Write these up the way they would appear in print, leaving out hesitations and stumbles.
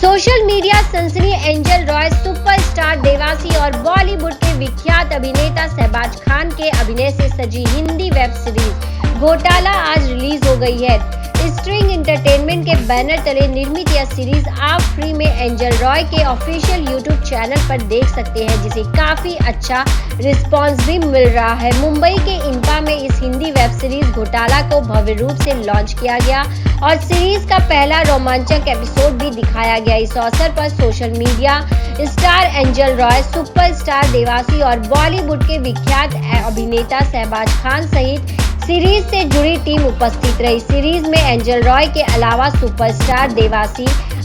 Social media सनसनी angel Roy superstar Dewasi और बॉलीवुड के विख्यात अभिनेता शहबाज खान के अभिनय से सजी हिंदी वेब सीरीज घोटाला आज रिलीज हो गई है। स्ट्रिंग एंटरटेनमेंट के बैनर तले निर्मित यह सीरीज आप फ्री में एंजल रॉय के ऑफिशियल यूट्यूब चैनल पर देख सकते हैं, जिसे काफी अच्छा रिस्पांस भी मिल रहा है। मुंबई के इन्फा में इस हिंदी वेब सीरीज घोटाला को भव्य रूप से लॉन्च किया गया और सीरीज का पहला रोमांचक एपिसोड भी दिखाया गया। इस अवसर पर social media star angel Roy, superstar Dewasi और बॉलीवुड के विख्यात अभिनेता शहबाज खान सहित सीरीज से जुड़ी टीम उपस्थित रही। सीरीज में एंजल रॉय के अलावा सुपरस्टार देवासी,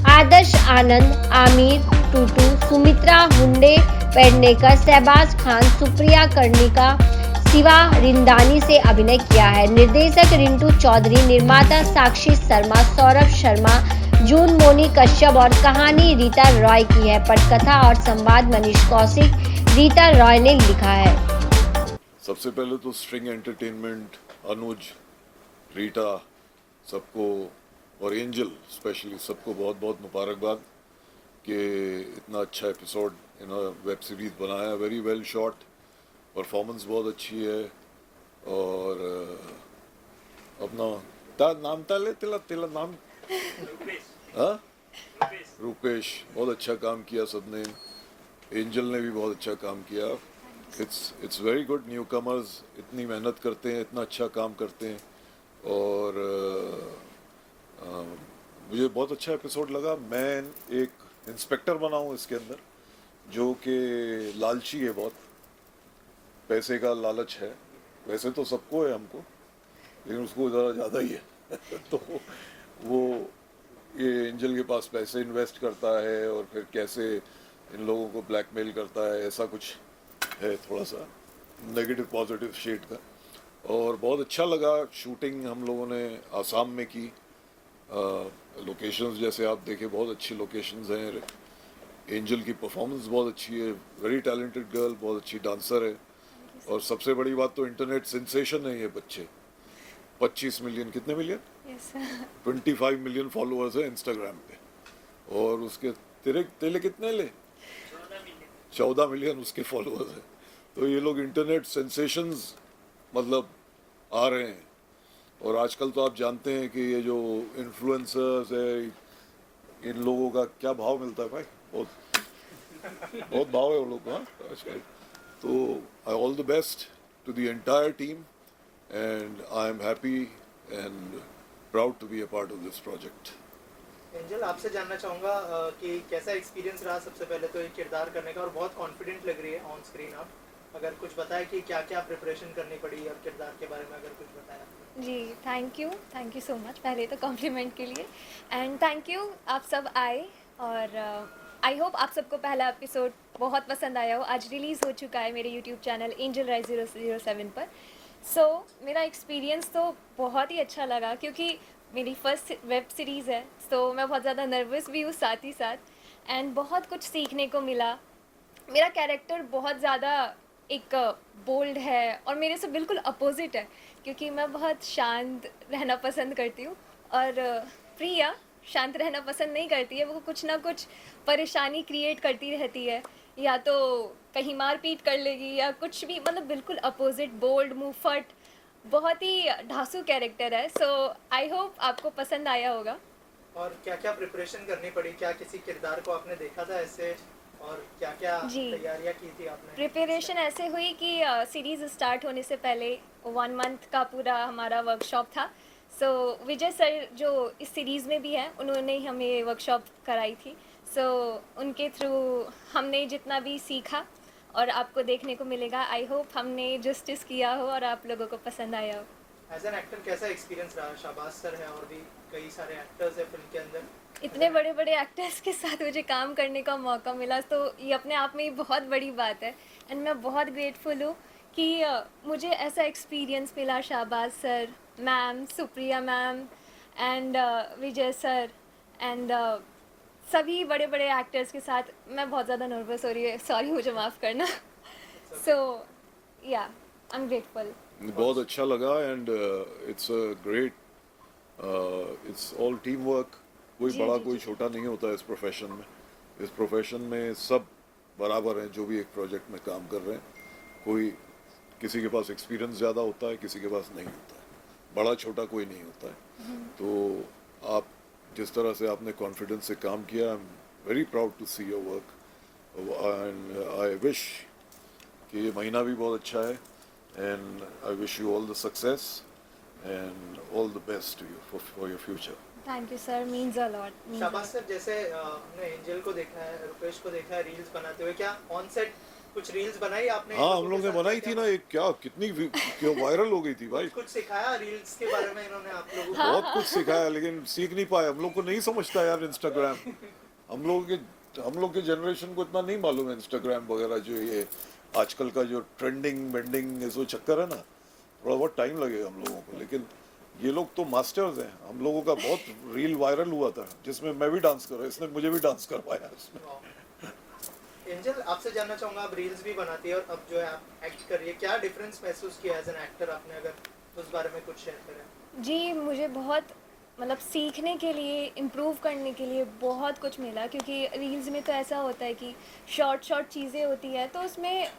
आदर्श आनंद, आमिर टूटू, सुमित्रा हुंडे पेडनेकर, शहबाज खान, सुप्रिया कर्णिका, शिवा रिंदानी से अभिनय किया है। निर्देशक रिंटू चौधरी, निर्माता साक्षी शर्मा, सौरभ शर्मा, जून मोनी कश्यप और कहानी रीता रॉय की है। पटकथा और संवाद मनीष कौशिक, रीता रॉय ने लिखा है। सबसे पहले तो स्ट्रिंग एंटरटेनमेंट, अनुज, रीटा सबको और एंजल स्पेशली सबको बहुत बहुत मुबारकबाद कि इतना अच्छा एपिसोड इन वेब सीरीज बनाया। वेरी वेल शॉट, परफॉर्मेंस बहुत अच्छी है और अपना नाम ताले तिला तिला नाम हाँ रूपेश बहुत अच्छा काम किया सबने। एंजल ने भी बहुत अच्छा काम किया। It's very good. New commerce इतनी मेहनत करते हैं, इतना अच्छा काम करते हैं और मुझे बहुत अच्छा एपिसोड लगा। मैं एक इंस्पेक्टर बना हूँ इसके अंदर, जो कि लालची है, बहुत पैसे का लालच है। वैसे तो सबको है हमको, लेकिन उसको ज़रा ज़्यादा ही है तो वो ये एंजल के पास पैसे इन्वेस्ट करता है और फिर कैसे इन लोगों को ब्लैकमेल करता है, ऐसा कुछ है, थोड़ा सा नेगेटिव पॉजिटिव शेड का। और बहुत अच्छा लगा। शूटिंग हम लोगों ने आसाम में की। लोकेशंस जैसे आप देखें, बहुत अच्छी लोकेशंस हैं। एंजल की परफॉर्मेंस बहुत अच्छी है, वेरी टैलेंटेड गर्ल, बहुत अच्छी डांसर है। और सबसे बड़ी बात तो इंटरनेट सेंसेशन है ये बच्चे। 25 मिलियन, कितने मिलियन? 25 मिलियन फॉलोअर्स है इंस्टाग्राम पे। और उसके तेरे तेले कितने ले? 14 मिलियन उसके फॉलोअर्स हैं। तो ये लोग इंटरनेट सेंसेशंस मतलब आ रहे हैं। और आजकल तो आप जानते हैं कि ये जो इन्फ्लुएंसर्स है, इन लोगों का क्या भाव मिलता है भाई, बहुत भाव है वो लोग का आजकल। तो I all the best to the entire team and I am happy and proud to be a part of this project. Angel, आपसे जानना चाहूँगा कि कैसा एक्सपीरियंस रहा सबसे पहले तो ये किरदार करने का, और बहुत कॉन्फिडेंट लग रही है ऑन स्क्रीन आप। अगर कुछ बताएं कि क्या क्या प्रिपरेशन करनी पड़ी और किरदार के बारे में अगर कुछ बताया। जी, थैंक यू सो मच पहले तो कॉम्प्लीमेंट के लिए, एंड थैंक यू आप सब आए। और आई होप आप सबको पहला एपिसोड बहुत पसंद आया हो। आज रिलीज़ हो चुका है मेरे यूट्यूब चैनल एंजल रॉय 007 पर। सो मेरा एक्सपीरियंस तो बहुत ही अच्छा लगा, क्योंकि मेरी फर्स्ट वेब सीरीज़ है, तो मैं बहुत ज़्यादा नर्वस भी हूँ साथ ही साथ, एंड बहुत कुछ सीखने को मिला। मेरा कैरेक्टर बहुत ज़्यादा एक बोल्ड है और मेरे से बिल्कुल अपोजिट है, क्योंकि मैं बहुत शांत रहना पसंद करती हूँ और प्रिया शांत रहना पसंद नहीं करती है। वो कुछ ना कुछ परेशानी क्रिएट करती रहती है, या तो कहीं मारपीट कर लेगी या कुछ भी, मतलब बिल्कुल अपोजिट, बोल्ड, मुंहफट, बहुत ही ढांसू कैरेक्टर है। सो आई होप आपको पसंद आया होगा। और क्या क्या प्रिपरेशन करनी पड़ी, क्या किसी किरदार को आपने देखा था ऐसे, और क्या क्या तैयारियां की थी आपने? प्रिपरेशन ऐसे हुई कि सीरीज़ स्टार्ट होने से पहले 1 मंथ का पूरा हमारा वर्कशॉप था। सो विजय सर जो इस सीरीज़ में भी हैं, उन्होंने ही हमें वर्कशॉप कराई थी। सो उनके थ्रू हमने जितना भी सीखा और आपको देखने को मिलेगा। आई होप हमने जस्टिस किया हो और आप लोगों को पसंद आया हो। एज एन एक्टर कैसा एक्सपीरियंस रहा? शहबाज सर है और भी कई सारे एक्टर्स हैं फिल्म के अंदर। इतने बड़े बड़े एक्टर्स के साथ मुझे काम करने का मौका मिला, तो ये अपने आप में ही बहुत बड़ी बात है। एंड मैं बहुत ग्रेटफुल हूँ कि मुझे ऐसा एक्सपीरियंस मिला। Shahbaz sir, ma'am, Supriya ma'am and Vijay sir and सभी बड़े बड़े एक्टर्स के साथ। मैं बहुत ज़्यादा नर्वस हो रही है, सॉरी, मुझे माफ़ करना। सो या आई एम ग्रेटफुल। बहुत अच्छा लगा and it's a great, it's all team work. कोई जी, बड़ा जी, कोई जी। छोटा नहीं होता इस प्रोफेशन में। इस प्रोफेशन में सब बराबर हैं जो भी एक प्रोजेक्ट में काम कर रहे हैं। कोई किसी के पास एक्सपीरियंस ज़्यादा होता है, किसी के पास नहीं होता है। बड़ा छोटा कोई नहीं होता है। तो आप जिस तरह से आपने कॉन्फिडेंस से काम किया, I am very proud to see your work and I wish कि ये महीना भी बहुत अच्छा है and I wish you all the success and all the best to you for your future. Thank you sir, means a lot. शाबाश sir, जैसे हमने एंजल को देखा है, रुपेश को देखा है रील्स बनाते हुए, क्या ऑन सेट कुछ रील्स बनाई आपने? हाँ, हम लोग ने बनाई थी ना एक, क्या कितनी क्यों वायरल हो गई थी भाई। कुछ सिखाया रील्स के बारे में इन्होंने आप लोगों को? बहुत कुछ सिखाया लेकिन सीख नहीं पाए। हम लोग को नहीं समझता यार इंस्टाग्राम। हम लोग के जनरेशन को इतना नहीं मालूम है इंस्टाग्राम वगैरह, जो ये आजकल का जो ट्रेंडिंग वेंडिंग जो चक्कर है ना, थोड़ा बहुत टाइम लगेगा हम लोगों को। लेकिन ये लोग तो मास्टर्स हैं। हम लोगों का बहुत रील वायरल हुआ था जिसमें मैं भी डांस कर रहा, इसने मुझे भी डांस करवाया उसमें। एंजल, आपसे जानना चाहूंगा, आप रील्स भी बनाती है और अब जो है आप एक्ट कर रही है, क्या डिफरेंस महसूस किया एज एन एक्टर आपने, अगर उस बारे में कुछ शेयर करें? जी, मुझे बहुत मतलब सीखने के लिए, इम्प्रूव करने के लिए बहुत कुछ मिला, क्योंकि रील्स में तो ऐसा होता है कि शॉर्ट चीज़ें होती है, तो उसमें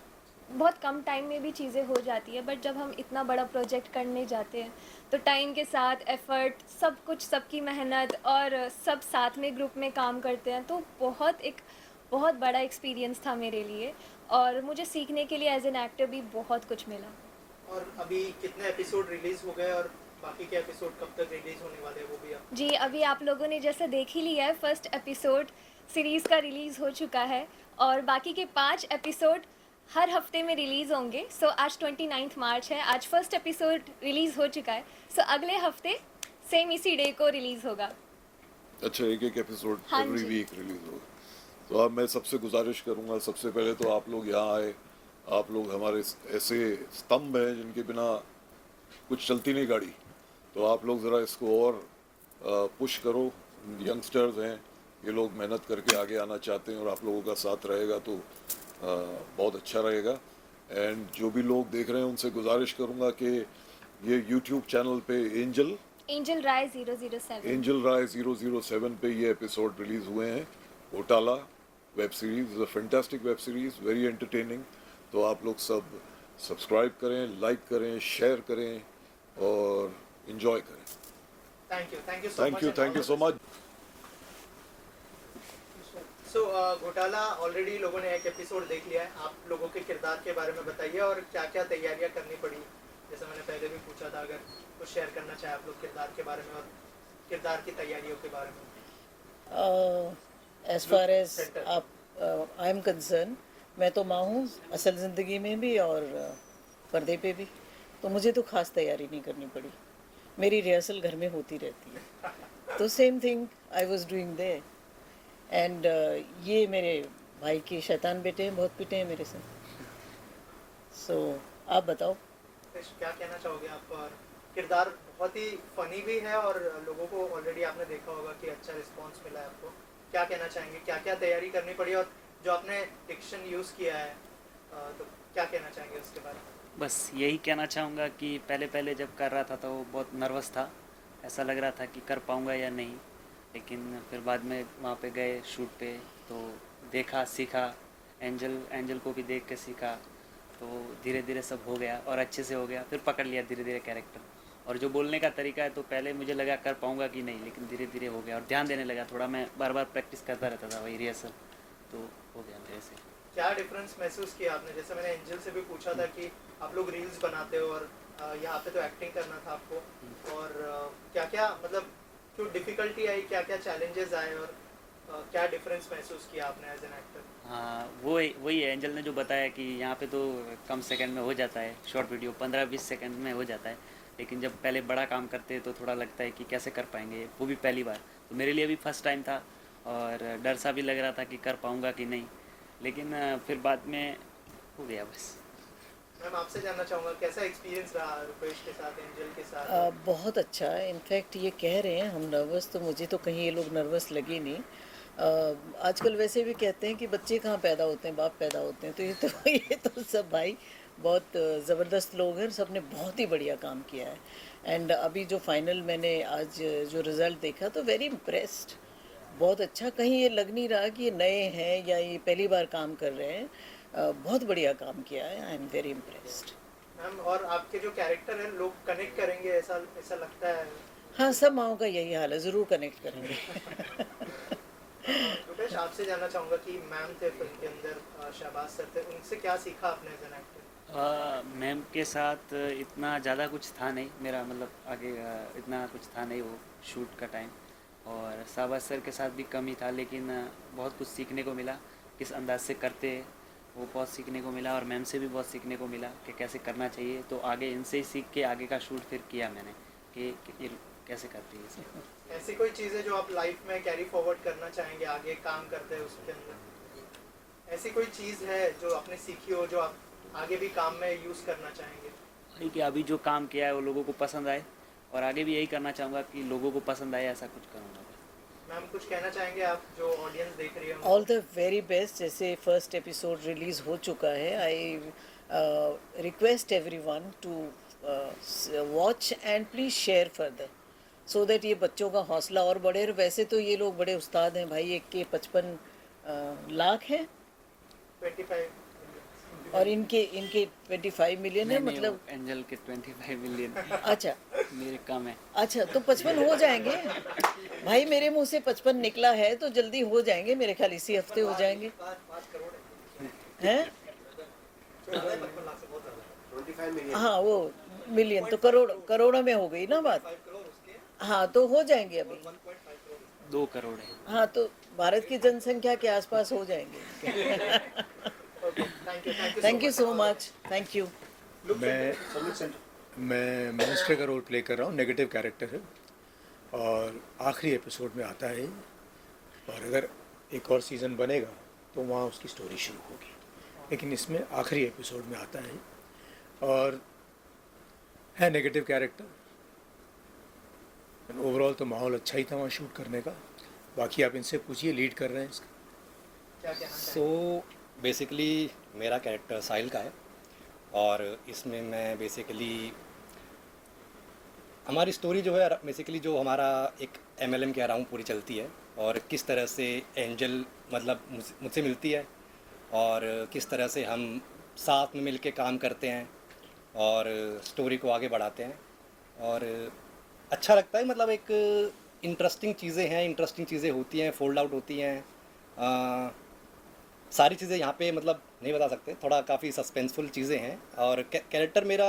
बहुत कम टाइम में भी चीज़ें हो जाती है। बट जब हम इतना बड़ा प्रोजेक्ट करने जाते हैं तो टाइम के साथ एफ़र्ट, सब कुछ, सबकी मेहनत और सब साथ में ग्रुप में काम करते हैं, तो बहुत बड़ा एक्सपीरियंस था मेरे लिए और मुझे सीखने के लिए एज एन एक्टर भी बहुत कुछ मिला। और अभी कितने एपिसोड रिलीज हो गए और बाकी के एपिसोड कब तक रिलीज होने वाले हैं, वो भी आप? जी, अभी आप लोगों ने जैसे देख ही लिया है, फर्स्ट एपिसोड सीरीज़ का रिलीज़ हो चुका है और बाकी के 5 एपिसोड हर हफ्ते में रिलीज़ होंगे। सो आज 29 मार्च है, आज फर्स्ट एपिसोड रिलीज़ हो चुका है। सो अगले हफ्ते सेम इसी डे को रिलीज़ होगा। अच्छा, एक एक एपिसोड हाँ एवरी जी। वीक रिलीज होगा। तो अब मैं सबसे गुजारिश करूंगा, सबसे पहले तो आप लोग यहाँ आए। आप लोग हमारे ऐसे स्तंभ हैं जिनके बिना कुछ चलती नहीं गाड़ी। तो आप लोग ज़रा इसको और पुश करो। यंगस्टर्स हैं, ये लोग मेहनत करके आगे आना चाहते हैं और आप लोगों का साथ रहेगा तो बहुत अच्छा रहेगा। एंड जो भी लोग देख रहे हैं उनसे गुजारिश करूंगा कि ये यूट्यूब चैनल पे एंजल राय 007 एंजल राय 007 पे ये एपिसोड रिलीज हुए हैं। घोटाला web series, a fantastic web series, very entertaining. तो आप लोग सब सब्सक्राइब करें, लाइक करें, शेयर करें और इन्जॉय करें। Thank you so much. Thank you so much. So घोटाला ऑलरेडी लोगों ने एक एपिसोड देख लिया है। आप लोगों के किरदार के बारे में बताइए और क्या क्या तैयारियां करनी पड़ी, जैसे मैंने पहले भी पूछा था, अगर कुछ शेयर करना चाहे आप लोग किरदार के बारे में और किरदार की तैयारियों के बारे में। As far as I am concern, मैं तो माँ हूँ असल ज़िंदगी में भी और पर्दे पे भी, तो मुझे तो ख़ास तैयारी नहीं करनी पड़ी। मेरी रिहर्सल घर में होती रहती है। तो same thing I was doing there. And ये मेरे भाई के शैतान बेटे हैं, बहुत पिटे हैं मेरे से। सो आप बताओ। क्या कहना चाहोगे आप? और किरदार बहुत ही फनी भी है और लोगों को ऑलरेडी आपने देखा होगा कि अच्छा रिस्पांस मिला है आपको। क्या कहना चाहेंगे, क्या क्या तैयारी करनी पड़ी और जो आपने डिक्शन यूज़ किया है तो क्या कहना चाहेंगे उसके बारे में? बस यही कहना चाहूँगा कि पहले जब कर रहा था तो बहुत नर्वस था, ऐसा लग रहा था कि कर पाऊँगा या नहीं। लेकिन फिर बाद में वहाँ पे गए शूट पे तो देखा, सीखा, एंजल को भी देख के सीखा, तो धीरे धीरे सब हो गया और अच्छे से हो गया। फिर पकड़ लिया धीरे धीरे कैरेक्टर। और जो बोलने का तरीका है, तो पहले मुझे लगा कर पाऊँगा कि नहीं, लेकिन धीरे धीरे हो गया और ध्यान देने लगा थोड़ा। मैं बार बार प्रैक्टिस करता रहता था, वही रिहर्सल, तो हो गया मेरे से। क्या डिफरेंस महसूस किया आपने? जैसे मैंने एंजल से भी पूछा था कि आप लोग रील्स बनाते हो और यहाँ पे तो एक्टिंग करना था आपको, और क्या क्या मतलब क्यों डिफिकल्टी आई, क्या क्या चैलेंजेस आए और क्या डिफरेंस महसूस किया आपने एज एन एक्टर? हाँ, वही है, एंजल ने जो बताया कि यहाँ पे तो कम सेकंड में हो जाता है, शॉर्ट वीडियो 15-20 सेकंड में हो जाता है। लेकिन जब पहले बड़ा काम करते हैं तो थोड़ा लगता है कि कैसे कर पाएंगे, वो भी पहली बार। तो मेरे लिए भी फर्स्ट टाइम था और डर सा भी लग रहा था कि कर पाऊँगा कि नहीं, लेकिन फिर बाद में हो गया बस। मैम, आपसे जानना चाहूँगा कैसा एक्सपीरियंस रहा रुपेश के साथ, एंजल के साथ? बहुत अच्छा है। इनफैक्ट ये कह रहे हैं हम नर्वस, तो मुझे तो कहीं ये लोग नर्वस लगे नहीं। आजकल वैसे भी कहते हैं कि बच्चे कहाँ पैदा होते हैं, बाप पैदा होते हैं। तो ये तो सब भाई बहुत ज़बरदस्त लोग हैं, सब ने बहुत ही बढ़िया काम किया है। एंड अभी जो फाइनल मैंने आज जो रिज़ल्ट देखा तो वेरी इम्प्रेस्ड। बहुत अच्छा, कहीं ये लग नहीं रहा कि ये नए हैं या ये पहली बार काम कर रहे हैं। बहुत बढ़िया काम किया है, आई एम वेरी इम्प्रेस्ड। मैम और आपके जो कैरेक्टर हैं लोग कनेक्ट करेंगे ऐसा ऐसा लगता है? हाँ, सब माओं का यही हाल है, ज़रूर कनेक्ट करेंगे। रुपेश, आपसे जानना चाहूँगा कि मैम थे फिल्म के अंदर, शहबाज सर थे, उनसे क्या सीखा आपने एज एन एक्टर? मैम के साथ इतना ज़्यादा कुछ था नहीं मेरा, मतलब आगे इतना कुछ था नहीं वो शूट का टाइम, और शाहबाज सर के साथ भी कम ही था, लेकिन बहुत कुछ सीखने को मिला, किस अंदाज से करते हैं वो बहुत सीखने को मिला, और मैम से भी बहुत सीखने को मिला कि कैसे करना चाहिए। तो आगे इनसे ही सीख के आगे का शूट फिर किया मैंने कि ये कैसे करते हैं इसे। ऐसी कोई चीज़ है जो आप लाइफ में कैरी फॉरवर्ड करना चाहेंगे आगे काम करते हैं उसके अंदर? ऐसी कोई चीज़ है जो आपने सीखी हो जो आप आगे भी काम में यूज़ करना चाहेंगे? वही कि अभी जो काम किया है वो लोगों को पसंद आए, और आगे भी यही करना चाहूँगा कि लोगों को पसंद आए, ऐसा कुछ करूँगा। मैम कुछ कहना चाहेंगे आप जो ऑडियंस देख रही है? All the very best. जैसे फर्स्ट एपिसोड रिलीज़ हो चुका है, I request everyone to watch and please share further, so that ये बच्चों का हौसला और बढ़े। और वैसे तो ये लोग बड़े उस्ताद हैं भाई, एक के 55 लाख हैं 25 और इनके 25 मिलियन है, मतलब एंजल के 25 मिलियन अच्छा मेरे कम है। अच्छा, तो 55 हो जाएंगे भाई, मेरे मुंह से 55 निकला है तो जल्दी हो जाएंगे, मेरे ख्याल इसी हफ्ते हो जाएंगे 5 करोड़ हैं। 55 लाख से बहुत ज़्यादा। हाँ, वो मिलियन तो करोड़ों में हो गई ना बात। 5 करोड़ उसके हाँ, तो हो जाएंगे अभी। 1.5 करोड़। 2 करोड़ है। हाँ, तो भारत की जनसंख्या के आसपास हो जाएंगे। Thank you so much, thank you. मैं मिनिस्टर का रोल प्ले कर रहा हूँ, नेगेटिव कैरेक्टर है और आखिरी एपिसोड में आता है, और अगर एक और सीज़न बनेगा तो वहाँ उसकी स्टोरी शुरू होगी, लेकिन इसमें आखिरी एपिसोड में आता है और है नेगेटिव कैरेक्टर। ओवरऑल तो माहौल अच्छा ही था वहाँ शूट करने का। बाकी आप इनसे पूछिए, लीड कर रहे हैं इसका। क्या कहना चाहेंगे? सो बेसिकली मेरा कैरेक्टर साहिल का है, और इसमें मैं बेसिकली हमारी स्टोरी जो है बेसिकली जो हमारा एक MLM के अराउंड पूरी चलती है, और किस तरह से एंजल मतलब मुझसे मिलती है, और किस तरह से हम साथ में मिलके काम करते हैं और स्टोरी को आगे बढ़ाते हैं। और अच्छा लगता है, मतलब एक इंटरेस्टिंग चीज़ें होती हैं, फोल्ड आउट होती हैं, सारी चीज़ें यहाँ पे मतलब नहीं बता सकते, थोड़ा काफ़ी सस्पेंसफुल चीज़ें हैं। और कैरेक्टर मेरा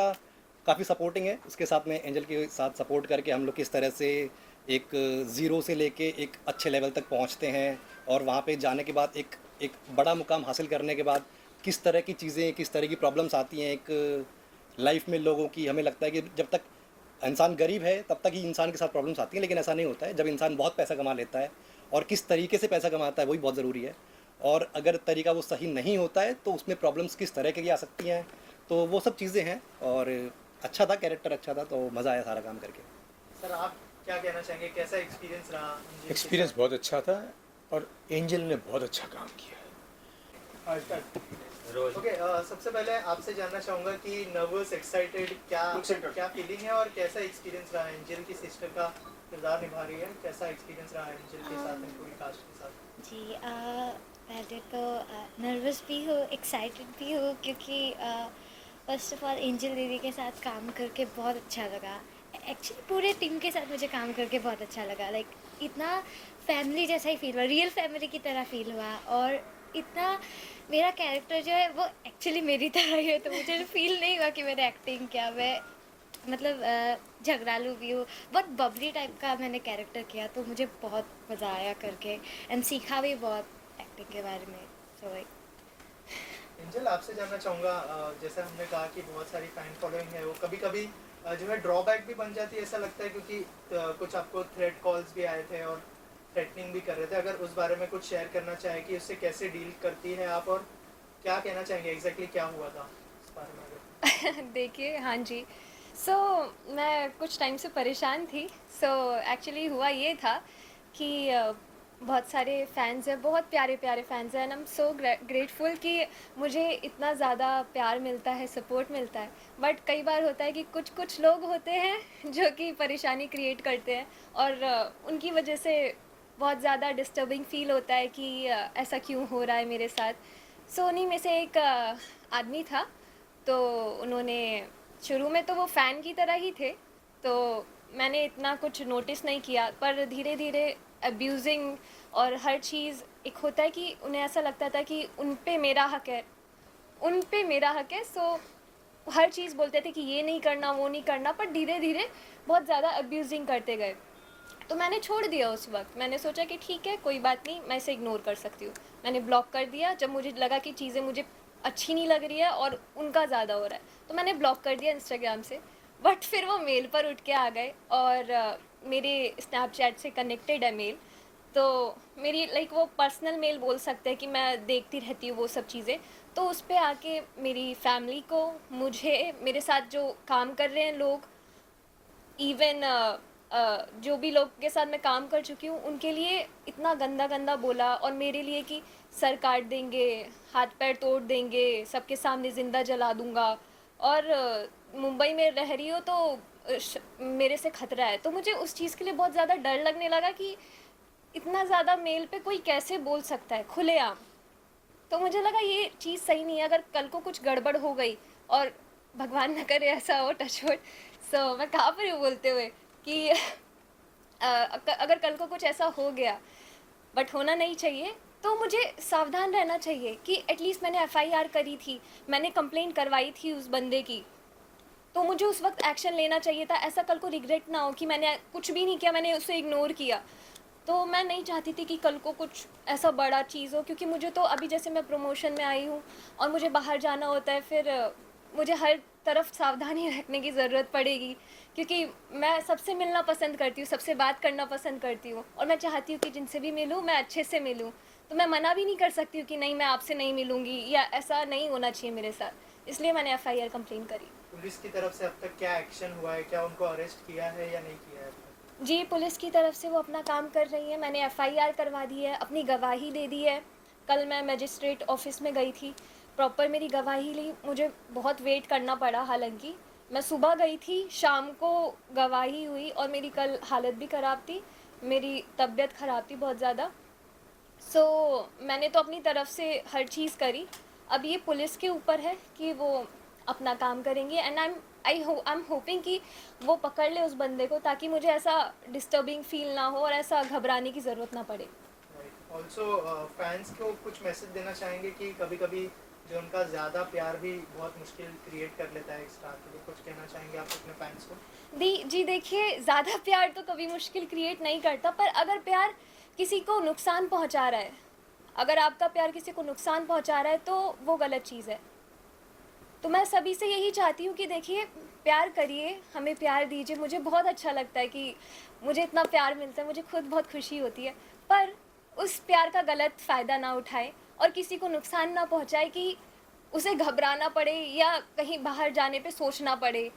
काफ़ी सपोर्टिंग है, उसके साथ में एंजल के साथ सपोर्ट करके हम लोग किस तरह से एक ज़ीरो से लेके एक अच्छे लेवल तक पहुँचते हैं, और वहाँ पे जाने के बाद एक बड़ा मुकाम हासिल करने के बाद किस तरह की चीज़ें, किस तरह की प्रॉब्लम्स आती हैं एक लाइफ में लोगों की। हमें लगता है कि जब तक इंसान गरीब है तब तक ही इंसान के साथ प्रॉब्लम्स आती हैं, लेकिन ऐसा नहीं होता है। जब इंसान बहुत पैसा कमा लेता है, और किस तरीके से पैसा कमाता है वही बहुत ज़रूरी है, और अगर तरीका वो सही नहीं होता है तो उसमें प्रॉब्लम्स किस तरह की आ सकती हैं, तो वो सब चीज़ें हैं। और अच्छा था, कैरेक्टर अच्छा था, तो मज़ा आया सारा काम करके। सर आप क्या कहना चाहेंगे, कैसा एक्सपीरियंस रहा? एक्सपीरियंस बहुत अच्छा था और एंजल ने बहुत अच्छा काम किया है। ओके, सबसे पहले आपसे जानना चाहूँगा कि नर्वस, एक्साइटेड, क्या फीलिंग है और कैसा एक्सपीरियंस रहा है? एंजल की सिस्टर का किरदार निभा रही है, कैसा एक्सपीरियंस रहा है एंजल के साथ में, पूरी कास्ट के साथ? जी पहले तो नर्वस भी हूँ, एक्साइटेड भी हूँ, क्योंकि फर्स्ट ऑफ ऑल एंजल दीदी के साथ काम करके बहुत अच्छा लगा। एक्चुअली पूरे टीम के साथ मुझे काम करके बहुत अच्छा लगा। लाइक इतना फैमिली जैसा ही फील हुआ, रियल फैमिली की तरह फील हुआ, और इतना मेरा कैरेक्टर जो है वो एक्चुअली मेरी तरह ही है, तो मुझे फील नहीं हुआ कि मैंने एक्टिंग किया। मैं मतलब झगड़ालू भी हूँ, बहुत बबली टाइप का मैंने कैरेक्टर किया, तो मुझे बहुत मज़ा आया करके, एंड सीखा भी बहुत एक्टिंग के बारे में। सो एंजल, आपसे जानना चाहूँगा, जैसे हमने कहा कि बहुत सारी फैन फॉलोइंग है, वो कभी कभी जो है ड्रॉबैक भी बन जाती है, ऐसा लगता है, क्योंकि कुछ आपको थ्रेट कॉल्स भी आए थे और थ्रेटनिंग भी कर रहे थे। अगर उस बारे में कुछ शेयर करना चाहे कि उससे कैसे डील करती है आप, और क्या कहना चाहेंगे एग्जैक्टली क्या हुआ था इस बारे में? अगर देखिए, हाँ जी, मैं कुछ टाइम से परेशान थी। एक्चुअली हुआ ये था कि बहुत सारे फैंस हैं, बहुत प्यारे प्यारे फैंस हैं, and I am so grateful कि मुझे इतना ज़्यादा प्यार मिलता है, सपोर्ट मिलता है। बट कई बार होता है कि कुछ लोग होते हैं जो कि परेशानी क्रिएट करते हैं, और उनकी वजह से बहुत ज़्यादा डिस्टर्बिंग फील होता है कि ऐसा क्यों हो रहा है मेरे साथ। सो उन्हीं में से एक आदमी था, तो उन्होंने शुरू में तो वो फ़ैन की तरह ही थे, तो मैंने इतना कुछ नोटिस नहीं किया, पर धीरे धीरे अब्यूज़िंग और हर चीज़ एक होता है कि उन्हें ऐसा लगता था कि उन पे मेरा हक है, उन पे मेरा हक है। सो हर चीज़ बोलते थे कि ये नहीं करना, वो नहीं करना, पर धीरे धीरे बहुत ज़्यादा अब्यूजिंग करते गए। तो मैंने छोड़ दिया उस वक्त। मैंने सोचा कि ठीक है, कोई बात नहीं, मैं इसे इग्नोर कर सकती हूँ। मैंने ब्लॉक कर दिया जब मुझे लगा कि चीज़ें मुझे अच्छी नहीं लग रही है और उनका ज़्यादा हो रहा है, तो मैंने ब्लॉक कर दिया इंस्टाग्राम से। बट फिर वो मेल पर उठ के आ गए और मेरे स्नैपचैट से कनेक्टेड है मेल, तो मेरी लाइक वो पर्सनल मेल बोल सकते हैं कि मैं देखती रहती हूँ वो सब चीज़ें। तो उस पे आके मेरी फैमिली को, मुझे, मेरे साथ जो काम कर रहे हैं लोग, इवन जो भी लोग के साथ मैं काम कर चुकी हूँ, उनके लिए इतना गंदा गंदा बोला, और मेरे लिए कि सर काट देंगे, हाथ पैर तोड़ देंगे, सबके सामने ज़िंदा जला दूंगा, और मुंबई में रह रही हो तो मेरे से खतरा है। तो मुझे उस चीज़ के लिए बहुत ज़्यादा डर लगने लगा कि इतना ज़्यादा मेल पे कोई कैसे बोल सकता है खुलेआम। तो मुझे लगा ये चीज़ सही नहीं है। अगर कल को कुछ गड़बड़ हो गई, और भगवान न करे ऐसा हो, टचवुड, सो मैं कहाँ पर हूँ बोलते हुए कि अगर कल को कुछ ऐसा हो गया, बट होना नहीं चाहिए, तो मुझे सावधान रहना चाहिए कि एटलीस्ट मैंने FIR करी थी, मैंने कंप्लेंट करवाई थी उस बंदे की, तो मुझे उस वक्त एक्शन लेना चाहिए था। ऐसा कल को रिग्रेट ना हो कि मैंने कुछ भी नहीं किया, मैंने उसे इग्नोर किया। तो मैं नहीं चाहती थी कि कल को कुछ ऐसा बड़ा चीज़ हो, क्योंकि मुझे तो अभी जैसे मैं प्रमोशन में आई हूँ और मुझे बाहर जाना होता है, फिर मुझे हर तरफ सावधानी रखने की ज़रूरत पड़ेगी, क्योंकि मैं सबसे मिलना पसंद करती हूँ, सबसे बात करना पसंद करती हूँ, और मैं चाहती हूँ कि जिनसे भी मिलूँ मैं अच्छे से मिलूँ। तो मैं मना भी नहीं कर सकती हूँ कि नहीं, मैं आपसे नहीं मिलूँगी, या ऐसा नहीं होना चाहिए मेरे साथ। इसलिए मैंने FIR कंप्लेन करी। पुलिस की तरफ से अब तक क्या एक्शन हुआ है? क्या उनको अरेस्ट किया है या नहीं किया है? जी, पुलिस की तरफ से वो अपना काम कर रही है। मैंने FIR करवा दी है, अपनी गवाही दे दी है। कल मैं मजिस्ट्रेट ऑफिस में गई थी, प्रॉपर मेरी गवाही ली। मुझे बहुत वेट करना पड़ा, हालांकि मैं सुबह गई थी, शाम को गवाही हुई, और मेरी कल हालत भी ख़राब थी, मेरी तबीयत ख़राब थी बहुत ज़्यादा। सो मैंने तो अपनी तरफ से हर चीज़ करी। अब ये पुलिस के ऊपर है कि वो अपना काम करेंगे, एंड आई एम होपिंग कि वो पकड़ ले उस बंदे को, ताकि मुझे ऐसा डिस्टर्बिंग फील ना हो और ऐसा घबराने की ज़रूरत ना पड़े। ऑल्सो फैंस को कुछ मैसेज देना चाहेंगे कि कभी कभी जो उनका ज़्यादा प्यार भी बहुत मुश्किल क्रिएट कर लेता है एक स्टार के लिए, कुछ कहना चाहेंगे आप अपने फैंस को? जी देखिए, ज़्यादा प्यार तो कभी मुश्किल क्रिएट नहीं करता, पर अगर प्यार किसी को नुकसान पहुंचा रहा है, अगर आपका प्यार किसी को नुकसान पहुंचा रहा है, तो वो गलत चीज़ है। तो मैं सभी से यही चाहती हूँ कि देखिए, प्यार करिए, हमें प्यार दीजिए। मुझे बहुत अच्छा लगता है कि मुझे इतना प्यार मिलता है, मुझे खुद बहुत खुशी होती है, पर उस प्यार का गलत फ़ायदा ना उठाए और किसी को नुकसान ना पहुँचाए कि उसे घबराना पड़े या कहीं बाहर जाने पे सोचना पड़े।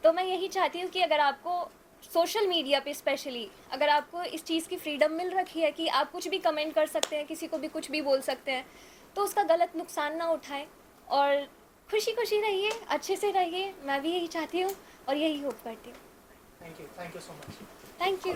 तो मैं यही चाहती हूँ कि अगर आपको सोशल मीडिया पे स्पेशली अगर आपको इस चीज़ की फ्रीडम मिल रखी है कि आप कुछ भी कमेंट कर सकते हैं, किसी को भी कुछ भी बोल सकते हैं, तो उसका गलत नुकसान ना उठाएं और खुशी खुशी रहिए, अच्छे से रहिए। मैं भी यही चाहती हूँ और यही होप करती हूँ। Thank you so much. Thank you.